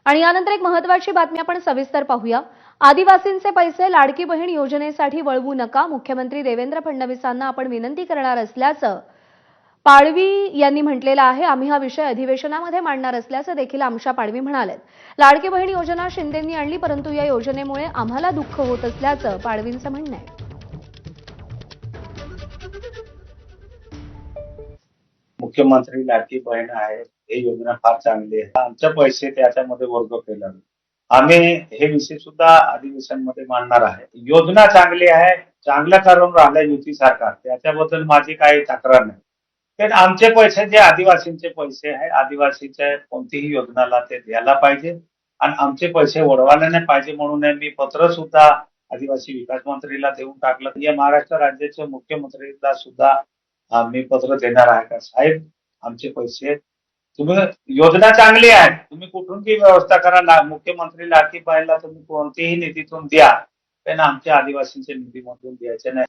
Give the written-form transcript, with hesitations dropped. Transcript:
आणि यानंतर एक महत्त्वाची बातमी आपण सविस्तर पाहूया। आदिवासींचे पैसे लाडकी बहीण योजनेसाठी वळवू नका, मुख्यमंत्री देवेंद्र फडणवीसांना आपण विनंती करणार असल्याचं पाडवी यांनी म्हटलेलं आहे। आम्ही हा विषय अधिवेशनामध्ये मांडणार असल्याचं देखील आमशा पाडवी म्हणालेत। लाडकी बहीण योजना शिंदेंनी आणली, परंतु या योजनेमुळे आम्हाला दुःख होत असल्याचं पाडवींचं म्हणणं आहे। मुख्यमंत्री लाडकी बहीण आहे, ही योजना फार चांगली आहे। आमचे पैसे त्याच्यामध्ये वर्ग केला, आम्ही हे विषय सुद्धा अधिवेशनमध्ये मांडणार आहे। योजना चांगली आहे, चांगलं करून राहिलं युती सरकार, त्याच्याबद्दल माझी काही तक्रार नाही। पण आमचे पैसे जे आदिवासींचे पैसे आहे, आदिवासीच्या कोणतीही योजनाला ते द्यायला पाहिजे आणि आमचे पैसे वळवायला नाही पाहिजे म्हणून मी पत्र सुद्धा आदिवासी विकास मंत्रीला देऊन टाकलं। या महाराष्ट्र राज्याचे मुख्यमंत्रीला सुद्धा मी पत्र देणार आहे का साहेब, आमचे पैसे तुम्ही, योजना चांगली आहे, तुम्ही कुठूनही व्यवस्था करा, मुख्यमंत्री लाडकी बहीणला तुम्ही कोणतीही निधीतून द्या, पण आमच्या आदिवासींच्या निधीमधून द्यायचे नाही।